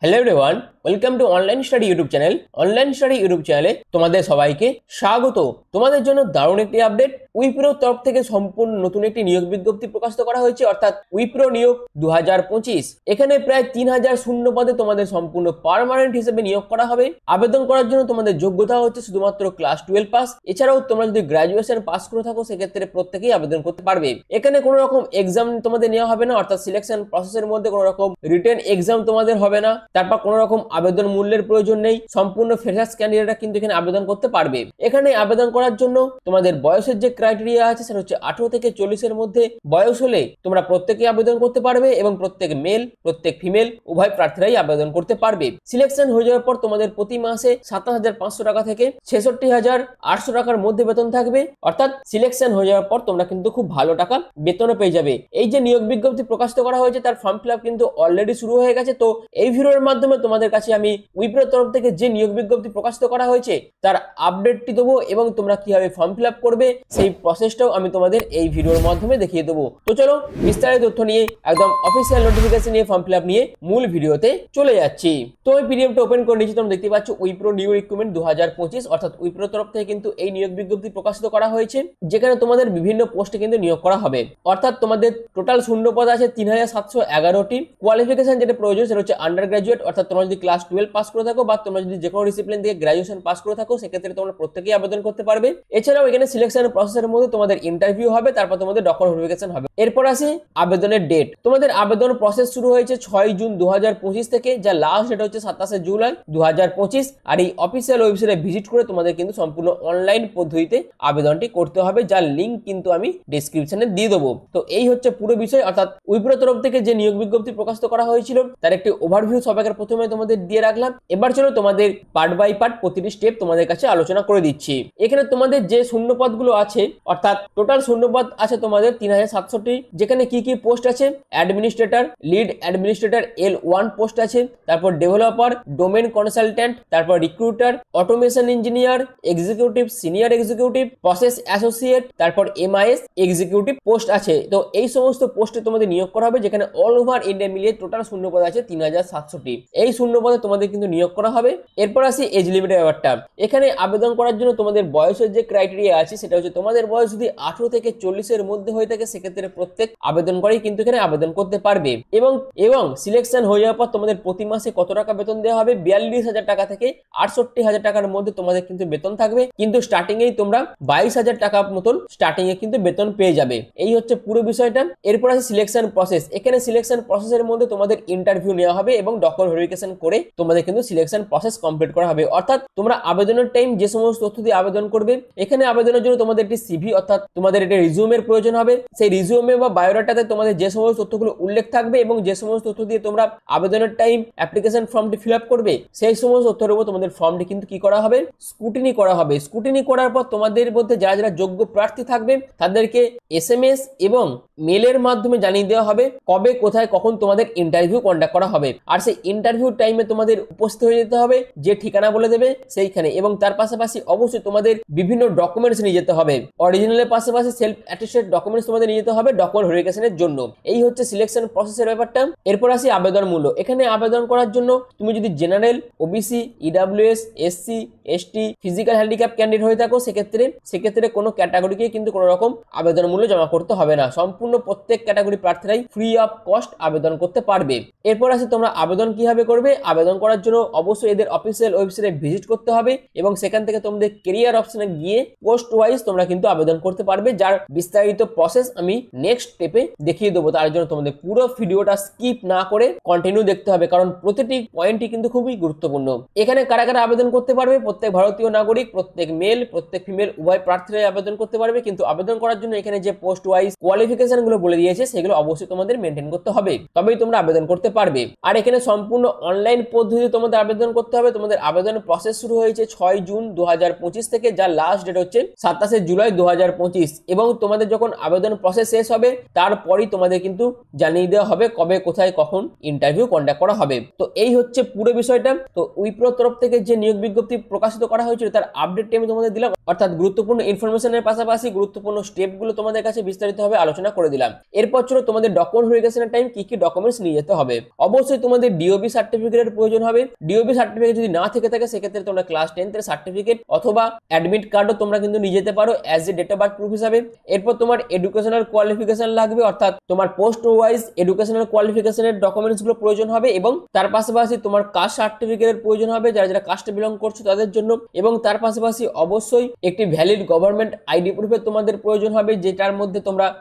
Hello everyone, welcome to online study YouTube channel. Online study YouTube চ্যানেলে তোমাদের সবাইকে স্বাগত। তোমাদের জন্য দারুণ একটি আপডেট। উইপ্রোর তরফ থেকে সম্পূর্ণ নতুন একটি নিয়োগ বিজ্ঞপ্তি প্রকাশিত করা হয়েছে, অর্থাৎ উইপ্রো নিয়োগ 2025। এখানে প্রায় 3000 শূন্য পদে তোমাদের সম্পূর্ণ পার্মানেন্ট হিসেবে নিয়োগ করা হবে। আবেদন করার জন্য তোমাদের যোগ্যতা হচ্ছে শুধুমাত্র ক্লাস 12 পাস। এছাড়াও তোমরা যদি গ্রাজুয়েশন পাস করে থাকো সেক্ষেত্রে প্রত্যেকেই আবেদন করতে পারবে। এখানে কোনো রকম এক্সাম তোমাদের নেওয়া হবে না, অর্থাৎ সিলেকশন প্রসেসের মধ্যে কোনো রকম রিটেন এক্সাম তোমাদের হবে না। তারপর কোনো রকম আবেদন মূল্যের প্রয়োজন নেই। সম্পূর্ণ ফ্রেশার্স ক্যান্ডিডেটরা কিন্তু এখানে আবেদন করতে পারবে। এখানে আবেদন করার জন্য তোমাদের বয়সের যে ক্রাইটেরিয়া আছে সেটা হচ্ছে 18 থেকে 40 এর মধ্যে বয়স হলে তোমরা প্রত্যেকে আবেদন করতে পারবে এবং প্রত্যেক মেল প্রত্যেক ফিমেল উভয় প্রার্থীরাই আবেদন করতে পারবে। সিলেকশন হয়ে যাওয়ার পর তোমাদের প্রতি মাসে 27,500 টাকা থেকে 66,800 টাকার মধ্যে বেতন থাকবে। অর্থাৎ সিলেকশন হয়ে যাওয়ার পর তোমরা কিন্তু খুব ভালো টাকা বেতনও পেয়ে যাবে। এই যে নিয়োগ বিজ্ঞপ্তি প্রকাশিত করা হয়েছে তার ফর্ম ফিল আপ কিন্তু অলরেডি শুরু হয়ে গেছে। তো এই ভিডিওর মাধ্যমে তোমাদের কাছে আমি উইপ্রোর তরফ থেকে যে নিয়োগ বিজ্ঞপ্তি প্রকাশিত করা হয়েছে তার আপডেটটি দেবো এবং তোমরা কিভাবে ফর্ম ফিল আপ করবে সেই প্রসেসটাও আমি তোমাদের এই ভিডিওর মাধ্যমে দেখিয়ে দেবো। তো চলো বিস্তারিত তথ্য নিয়ে একদম অফিসিয়াল নোটিফিকেশন নিয়ে ফর্ম ফিল আপ নিয়ে মূল ভিডিওতে চলে যাচ্ছি। তো এই পিডিএফটা ওপেন করে নিয়েছি, তোমরা দেখতে পাচ্ছ উইপ্রো নিউ রিক্রুটমেন্ট 2025, অর্থাৎ উইপ্রোর তরফ থেকে কিন্তু এই নিয়োগ বিজ্ঞপ্তি প্রকাশিত করা হয়েছে, যেখানে তোমাদের বিভিন্ন পোস্টে কিন্তু নিয়োগ করা হবে। অর্থাৎ তোমাদের টোটাল শূন্য পদ আছে 3711টি। কোয়ালিফিকেশন যেটা প্রয়োজন সেটা হচ্ছে আন্ডার গ্রাজুয়েট, অর্থাৎ তোমরা যদি ক্লাস 12 পাস করে থাকো বা তোমরা যদি যে কোনো ডিসিপ্লিন থেকে গ্রাজুয়েশন পাস করে থাকো সেক্ষেত্রে তোমরা প্রত্যেকেই আবেদন করতে পারবে। এছাড়াও এখানে সিলেকশন প্রসেসের মধ্যে তোমাদের ইন্টারভিউ হবে, তারপর তোমাদের ডকুমেন্ট ভেরিফিকেশন হবে। এরপর আসি আবেদনের ডেট। তোমাদের আবেদন প্রসেস শুরু হয়েছে 6 জুন 2025 থেকে, যা লাস্ট ডেট হচ্ছে 27 জুলাই 2025। আর এই অফিসিয়াল ওয়েবসাইটে ভিজিট করে তোমাদের কিন্তু সম্পূর্ণ অনলাইন পদ্ধতিতে আবেদনটি করতে হবে, যার লিঙ্ক কিন্তু আমি ডেসক্রিপশনে দিয়ে দেবো। তো এই হচ্ছে পুরো বিষয়, অর্থাৎ উইপ্রো তরফ থেকে যে নিয়োগ বিজ্ঞপ্তি প্রকাশিত করা হয়েছিল তার একটি ওভারভিউ সবাইকে প্রথমে তোমাদের দিয়ে রাখলাম। এবার চলো তোমাদের পার্ট বাই পার্ট প্রতিটি স্টেপ তোমাদের কাছে আলোচনা করে দিচ্ছি। এখানে তোমাদের যে শূন্য পদগুলো আছে, অর্থাৎ টোটাল শূন্য পদ আছে তোমাদের 3700টি, যেখানে কি কি পোস্ট আছে: administrator, lead administrator L1 post আছে, তারপর ডেভেলপার, ডোমেন কনসালট্যান্ট, তারপর recruiter, automation engineer, executive, senior executive, process associate, তারপর MIS এক্সিকিউটিভ পোস্ট আছে। তো এই সমস্ত পোস্টে তোমাদের নিয়োগ করা হবে, যেখানে অল ওভার ইন্ডিয়া মিলিয়ে টোটাল শূন্য পদ আছে 3700টি। এই শূন্য পদে তোমাদের কিন্তু নিয়োগ করা হবে। এরপর আসি এজ লিমিটের ব্যাপারটা। এখানে আবেদন করার জন্য তোমাদের বয়সের যে ক্রাইটেরিয়া আছে সেটা হচ্ছে তোমাদের বয়স যদি 18 থেকে 40 এর মধ্যে হয়ে থাকে সেক্ষেত্রে প্রত্যেক আবেদনকারী কিন্তু এখানে আবেদন করতে পারবে। এবং সিলেকশন হয়ে যাওয়ার পর তোমাদের প্রতি মাসে কত টাকা বেতন দেওয়া হবে? 42,000 টাকা থেকে 68,000 টাকার মধ্যে তোমাদের কিন্তু বেতন থাকবে, কিন্তু স্টার্টিং এই তোমরা 22,000 টাকা মতন স্টার্টিং এ কিন্তু বেতন পেয়ে যাবে। এই হচ্ছে পুরো বিষয়টা। এরপর আছে সিলেকশন প্রসেস। এখানে সিলেকশন প্রসেসের মধ্যে তোমাদের ইন্টারভিউ নেওয়া হবে এবং ডকুমেন্ট ভেরিফিকেশন করে তোমাদের কিন্তু সিলেকশন প্রসেস কমপ্লিট করা হবে। অর্থাৎ তোমরা আবেদনের টাইম যে সমস্ত তথ্য দিয়ে আবেদন করবে, এখানে আবেদনের জন্য তোমাদের একটি সিভি অর্থাৎ তোমাদের একটি রিজিউমের প্রয়োজন হবে। সেই রিজিউমে বা বায়োডাটাতে তোমাদের যে সমস্ত তথ্যগুলো উল্লেখ থাকবে এবং যে সমস্ত তথ্য দিয়ে তোমরা আবেদনের টাইম অ্যাপ্লিকেশন ফর্মটি ফিল আপ করবে, সেই সমস্ত তথ্যের উপর তোমাদের ফর্মটি কিন্তু কি করা হবে? স্ক্রুটিনি করা হবে। স্ক্রুটিনি করার পর তোমাদের মধ্যে যারা যারা যোগ্য প্রার্থী থাকবে তাদেরকে SMS এবং মেলের মাধ্যমে জানিয়ে দেওয়া হবে কবে, কোথায়, কখন তোমাদের ইন্টারভিউ কন্ডাক্ট করা হবে। আর সেই ইন্টারভিউ টাইমে তোমাদের উপস্থিত হয়ে যেতে হবে, যে ঠিকানা বলে দেবে সেইখানে। এবং তার পাশাপাশি অবশ্যই তোমাদের বিভিন্ন ডকুমেন্টস নিয়ে যেতে হবে। অরিজিনালের পাশাপাশি সেলফ অ্যাটেস্টেড ডকুমেন্টস তোমাদের নিয়ে যেতে হবে ডকুমেন্ট ভেরিফিকেশনের জন্য। এই হচ্ছে সিলেকশন প্রসেসের ব্যাপারটা। এরপর আসি আবেদন মূল্য। এখানে আবেদন করার জন্য তুমি যদি general, OBC, EWS, SC, ST, physical handicap candidate হয়ে থাকো সেক্ষেত্রে কোনো ক্যাটাগরিকে কিন্তু কোনো রকম আবেদন মূল্য জমা করতে হবে না। সম্পূর্ণ প্রত্যেক ক্যাটাগরি প্রার্থীরাই ফ্রি অফ কস্ট আবেদন করতে পারবে। এরপর আসে তোমরা আবেদন কিভাবে করবে। আবেদন করার জন্য অবশ্যই এদের অফিসিয়াল ওয়েবসাইটে ভিজিট করতে হবে এবং সেখান থেকে তোমাদের কেরিয়ার অপশনে গিয়ে পোস্ট ওয়াইজ তোমরা কিন্তু আবেদন করতে পারবে, যার বিস্তারিত প্রসেস আমি নেক্সট স্টেপে দেখিয়ে দেবো। তার জন্য তোমাদের পুরো ভিডিওটা স্কিপ না করে কন্টিনিউ দেখতে হবে, কারণ প্রতিটি পয়েন্টই কিন্তু খুবই গুরুত্বপূর্ণ। এখানে কারা কারা আবেদন করতে পারবে? প্রত্যেক ভারতীয় নাগরিক, প্রত্যেক মেল প্রত্যেক ফিমেল উভয় প্রার্থীরাই আবেদন করতে পারবে। কিন্তু আবেদন করার জন্য এখানে যে পোস্ট ওয়াইজ কোয়ালিফিকেশন গুলো বলে দিয়েছে সেগুলো অবশ্যই তোমাদের মেনটেন করতে হবে, তবেই তোমরা আবেদন করতে পারবে। আর এখানে সম্পূর্ণ অনলাইন পদ্ধতিতে তোমাদের আবেদন করতে হবে। তোমাদের আবেদন প্রসেস শুরু হয়েছে 6 জুন 2025 থেকে, যার লাস্ট ডেট হচ্ছে 27 জুলাই 2025। এবং তোমাদের যখন আবেদন প্রসেস শেষ হবে তারপরই তোমাদের কিন্তু জানিয়ে দেওয়া হবে কবে, কোথায়, কখন ইন্টারভিউ কন্ডাক্ট করা হবে। তো এই হচ্ছে পুরো বিষয়টা। তো উইপ্রো তরফ থেকে যে নিয়োগ বিজ্ঞপ্তি প্রকাশিত করা হয়েছিল তার আপডেটটি আমি তোমাদের দিলাম, অর্থাৎ গুরুত্বপূর্ণ ইনফরমেশনের পাশাপাশি গুরুত্বপূর্ণ স্টেপগুলো তোমাদের কাছে বিস্তারিতভাবে আলোচনা করে দিলাম। এরপর চলো তোমাদের ডকুমেন্ট ভেরিফিকেশনের টাইম কি কি ডকুমেন্টস নিয়ে যেতে হবে। অবশ্যই তোমাদের DOB সার্টিফিকেটের প্রয়োজন হবে। ডিওবি সার্টিফিকেট যদি না থেকে থাকে সেক্ষেত্রে তোমরা ক্লাস 10 এর সার্টিফিকেট অথবা অ্যাডমিট কার্ডও তোমরা কিন্তু নিয়ে যেতে পারো as a date of birth proof হিসাবে। এরপর তোমার এডুকেশনাল কোয়ালিফিকেশন লাগবে, অর্থাৎ তোমার পোস্ট ওয়াইজ এডুকেশনাল কোয়ালিফিকেশনের ডকুমেন্টস গুলো প্রয়োজন হবে এবং তার পাশাপাশি তোমার কাস্ট সার্টিফিকেটের প্রয়োজন হবে যারা যারা কাস্টে বিলং করছো তাদের জন্য, এবং তার পাশাপাশি অবশ্যই একটি ভ্যালিড গভর্নমেন্ট আইডি প্রুফের তোমাদের প্রয়োজন হবে যেটার মধ্যে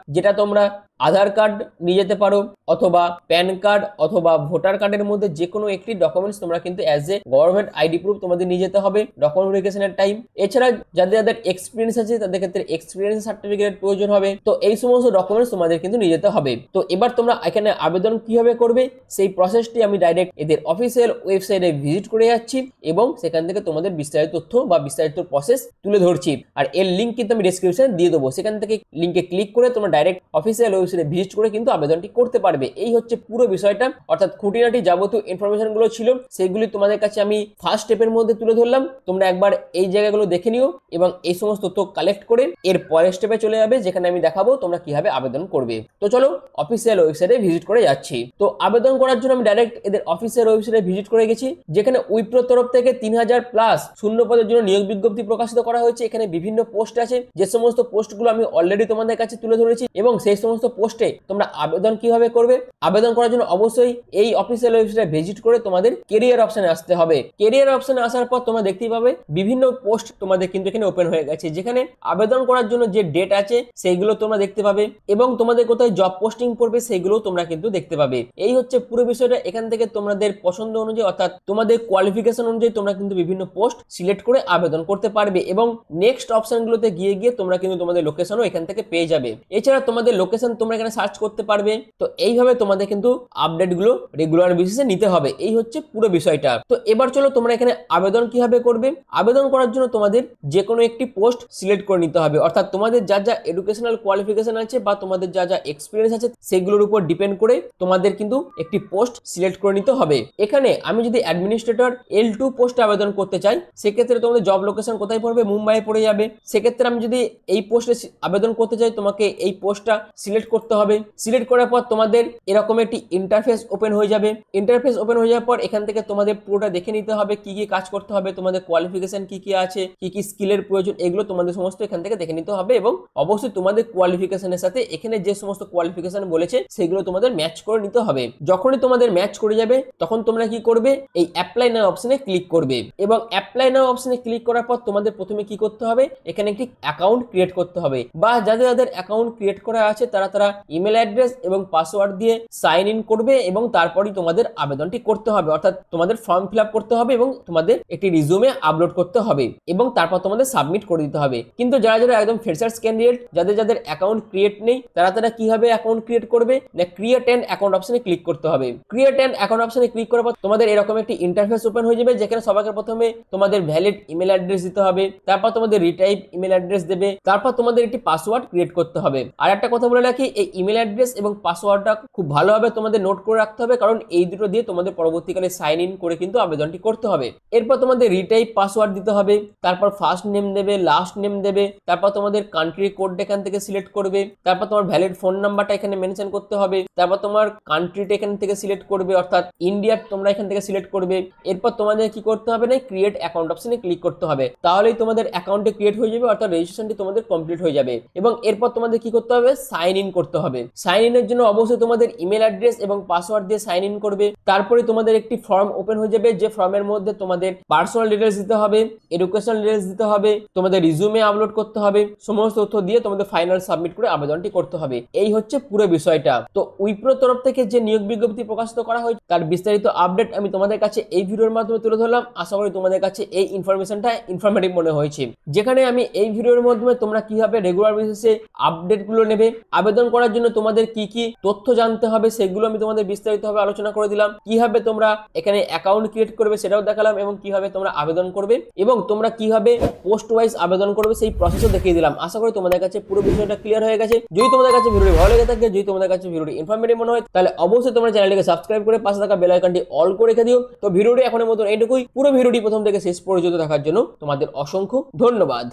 তোমরা আধার কার্ড নিয়ে যেতে পারো অথবা প্যান কার্ড অথবা ভোটার কার্ডের মধ্যে যে কোনো একটি ডকুমেন্টস তোমরা কিন্তু as a government ID proof তোমাদের নিয়ে যেতে হবে ডকুমেন্ট ভেরিফিকেশনের টাইম। এছাড়া যাদের এক্সপিরিয়েন্স আছে তাদের ক্ষেত্রে এক্সপিরিয়েন্স সার্টিফিকেট প্রয়োজন হবে। তো এই সমস্ত ডকুমেন্টস তোমাদের কিন্তু নিয়ে যেতে হবে। তো এবার তোমরা এখানে আবেদন কিভাবে করবে সেই প্রসেসটি আমি ডাইরেক্ট এদের অফিসিয়াল ওয়েবসাইটে ভিজিট করে যাচ্ছি এবং সেখান থেকে তোমাদের বিস্তারিত তথ্য বা বিস্তারিত প্রসেস তুলে ধরছি। আর এর লিঙ্ক কিন্তু আমি ডেসক্রিপশনে দিয়ে দেবো, সেখান থেকে লিঙ্কে ক্লিক করে তোমরা ডাইরেক্ট অফিসিয়াল ওয়েবসাইটে ভিজিট করে কিন্তু আবেদনটি করতে পারবে। এই হচ্ছে পুরো বিষয়টা, অর্থাৎ খুঁটিনাটি যাবতীয় ইনফরমেশন গুলো ছিল সেগুলি তোমাদের কাছে আমি ফার্স্ট স্টেপের মধ্যে তুলে ধরলাম। তোমরা একবার এই জায়গাগুলো দেখে নিও এবং এই সমস্ত তথ্য কালেক্ট করে এর পরের স্টেপে চলে যাবে যেখানে আমি দেখাবো তোমরা কিভাবে আবেদন করবে। তো চলো অফিসিয়াল ওয়েবসাইটে ভিজিট করে যাচ্ছি। তো আবেদন করার জন্য আমি ডাইরেক্ট এদের অফিসিয়াল ওয়েবসাইটে ভিজিট করে গেছি, যেখানে উইপ্রোর তরফ থেকে 3000+ শূন্য পদের জন্য নিয়োগ বিজ্ঞপ্তি প্রকাশিত করা হয়েছে। এখানে বিভিন্ন পোস্ট আছে, যে সমস্ত পোস্টগুলো আমি অলরেডি তোমাদের কাছে তুলে ধরেছি এবং সেই সমস্ত পোস্টে তোমরা আবেদন কিভাবে করবে। আবেদন করার জন্য অবশ্যই এই অফিসিয়াল ওয়েবসাইটে ভিজিট করে তোমাদের কেরিয়ার অপশনে আসতে হবে। কেরিয়ার অপশনে আসার পর তোমরা দেখতেই পাবে বিভিন্ন পোস্ট তোমাদের কিন্তু এখানে ওপেন হয়ে গেছে, যেখানে আবেদন করার জন্য যে ডেট আছে সেইগুলো তোমরা দেখতে পাবে এবং তোমাদের কোথায় জব পোস্টিং করবে সেইগুলো তোমরা কিন্তু দেখতে পাবে। এই হচ্ছে পুরো বিষয়টা। এখান থেকে তোমাদের পছন্দ অনুযায়ী অর্থাৎ তোমাদের কোয়ালিফিকেশন অনুযায়ী তোমরা কিন্তু বিভিন্ন পোস্ট সিলেক্ট করে আবেদন করতে পারবে এবং নেক্সট অপশনগুলোতে গিয়ে তোমরা কিন্তু তোমাদের লোকেশনও এখান থেকে পেয়ে যাবে। এছাড়া তোমাদের লোকেশন তোমরা এখানে সার্চ করতে পারবে। তো এইভাবে তোমাদের কিন্তু আপডেটগুলো রেগুলার বেসিসে নিতে হবে। এই হচ্ছে পুরো বিষয়টা। তো এবার চলো তোমরা এখানে আবেদন কিভাবে করবে। আবেদন করার জন্য তোমাদের যে কোনো একটি পোস্ট সিলেক্ট করে নিতে হবে, অর্থাৎ তোমাদের যা যা এডুকেশনাল কোয়ালিফিকেশন আছে বা তোমাদের যা যা এক্সপিরিয়েন্স আছে সেগুলোর উপর ডিপেন্ড করে তোমাদের কিন্তু একটি পোস্ট সিলেক্ট করে নিতে হবে। এখানে আমি যদি অ্যাডমিনিস্ট্রেটর L2 পোস্টে আবেদন করতে চাই সেক্ষেত্রে তোমাদের জব লোকেশন কোথায় পড়বে, মুম্বাই পড়ে যাবে। সেক্ষেত্রে আমি যদি এই পোস্টে আবেদন করতে চাই তোমাকে এই পোস্টটা সিলেক্ট করতে হবে। সিলেক্ট করার পর তোমাদের এরকম একটি ইন্টারফেস ওপেন হয়ে যাবে। ইন্টারফেস ওপেন হয়ে যাওয়ার পর এখান থেকে তোমাদের পুরোটা দেখে নিতে হবে কি কি কাজ করতে হবে, তোমাদের কোয়ালিফিকেশন কি কি আছে, কি কি স্কিলের প্রয়োজন, এগুলো তোমাদের সমস্ত এখান থেকে দেখে নিতে হবে এবং অবশ্যই তোমাদের কোয়ালিফিকেশনের সাথে এখানে যে সমস্ত কোয়ালিফিকেশন বলেছে সেগুলো তোমাদের ম্যাচ করে নিতে হবে। যখনই তোমাদের ম্যাচ করে যাবে তখন তোমরা কি করবে, এই অ্যাপ্লাই নাও অপশনে ক্লিক করবে এবং অ্যাপ্লাই নাও অপশনে ক্লিক করার পর তোমাদের প্রথমে কি করতে হবে, এখানে একটি অ্যাকাউন্ট ক্রিয়েট করতে হবে বা যাদের অ্যাকাউন্ট ক্রিয়েট করা আছে তারা ইমেল অ্যাড্রেস এবং পাসওয়ার্ড দিয়ে সাইন ইন করবে এবং তারপরই তোমাদের আবেদনটি করতে হবে, অর্থাৎ তোমাদের ফর্ম ফিল আপ করতে হবে এবং তোমাদের একটি রিজিউমে আপলোড করতে হবে এবং তারপর তোমাদের সাবমিট করে দিতে হবে। কিন্তু যারা একদম ফ্রেশার্স ক্যান্ডিডেট যাদের অ্যাকাউন্ট ক্রিয়েট নেই তারা কিভাবে অ্যাকাউন্ট ক্রিয়েট করবে না, ক্রিয়েট অ্যান অ্যাকাউন্ট অপশনে ক্লিক করতে হবে। ক্রিয়েট অ্যান অ্যাকাউন্ট অপশনে ক্লিক করার পর তোমাদের এরকম একটি ইন্টারফেস ওপেন হয়ে যাবে, যেখানে সবাইকে প্রথমে তোমাদের ভ্যালিড ইমেল অ্যাড্রেস দিতে হবে, তারপর তোমাদের রিটাইপ ইমেল অ্যাড্রেস দেবে, তারপর তোমাদের একটি পাসওয়ার্ড ক্রিয়েট করতে হবে। আর একটা কথা বলে রাখি, এই ইমেল অ্যাড্রেস এবং পাসওয়ার্ডটা খুব ভালোভাবে তোমাদের নোট করে রাখতে হবে, কারণ এই দুটো দিয়ে তোমাদের পরবর্তীকালে সাইন ইন করে কিন্তু আবেদনটি করতে হবে। এরপর তোমাদের রিটাইপ পাসওয়ার্ড দিতে হবে, তারপর ফার্স্ট নেম দেবে, লাস্ট নেম দেবে, তারপর তোমাদের কান্ট্রি কোড এখান থেকে সিলেক্ট করবে, তারপর তোমার ভ্যালিড ফোন নাম্বারটা এখানে মেনশন করতে হবে, তারপর তোমার কান্ট্রিটা এখান থেকে সিলেক্ট করবে অর্থাৎ ইন্ডিয়া তোমরা এখান থেকে সিলেক্ট করবে। এরপর তোমাদের কি করতে হবে না, ক্রিয়েট অ্যাকাউন্ট অপশনে ক্লিক করতে হবে, তাহলেই তোমাদের অ্যাকাউন্টে ক্রিয়েট হয়ে যাবে অর্থাৎ রেজিস্ট্রেশনটি তোমাদের কমপ্লিট হয়ে যাবে। এবং এরপর তোমাদের কি করতে হবে, সাইন ইন করতে হবে। সাইন ইনের জন্য অবশ্যই তোমাদের ইমেল অ্যাড্রেস এবং পাসওয়ার্ড দিয়ে সাইন ইন করবে। তারপরে তোমাদের একটি ফর্ম ওপেন হয়ে যাবে, যে ফর্মের মধ্যে তোমাদের পার্সোনাল ডিটেলস দিতে হবে, এডুকেশনাল ডিটেলস দিতে হবে, তোমাদের রিজিউমে আপলোড করতে হবে, সমস্ত তথ্য দিয়ে তোমাদের ফাইনাল সাবমিট করে আবেদনটি করতে হবে। এই হচ্ছে পুরো বিষয়টা। তো উইপ্রো তরফ থেকে যে নিয়োগ বিজ্ঞপ্তি প্রকাশিত করা হয় তার বিস্তারিত আপডেট আমি তোমাদের কাছে এই ভিডিওর মাধ্যমে তুলে ধরলাম। আশা করি তোমাদের কাছে এই ইনফরমেশনটা ইনফরমেটিভ মনে হয়েছে, যেখানে আমি এই ভিডিওর মাধ্যমে তোমরা কিভাবে রেগুলার বেসিসে আপডেটগুলো নেবে, আবেদন করার জন্য তোমাদের কি কি তথ্য জানতে হবে সেগুলো আমি তোমাদের বিস্তারিতভাবে আলোচনা করে দিলাম। কিভাবে তোমরা এখানে অ্যাকাউন্ট ক্রিয়েট করবে সেটাও দেখালাম এবং কিভাবে তোমরা আবেদন করবে এবং তোমরা কিভাবে পোস্ট ওয়াইজ আবেদন করবে সেই প্রসেসও দেখিয়ে দিলাম। আশা করি তোমাদের কাছে পুরো বিষয়টা ক্লিয়ার হয়ে গেছে। যদি তোমাদের কাছে ভিডিওটি ভালো লেগে থাকে, যদি তোমাদের কাছে ভিডিওটি ইনফরমেটিভ মনে হয়, তাহলে অবশ্যই তোমরা চ্যানেলটিকে সাবস্ক্রাইব করে পাশে থাকা বেল আইকনটি অল করে রেখে দিও। তো ভিডিওটি এখনের মতন এইটুকুই। পুরো ভিডিওটি প্রথম থেকে শেষ পর্যন্ত দেখার জন্য তোমাদের অসংখ্য ধন্যবাদ।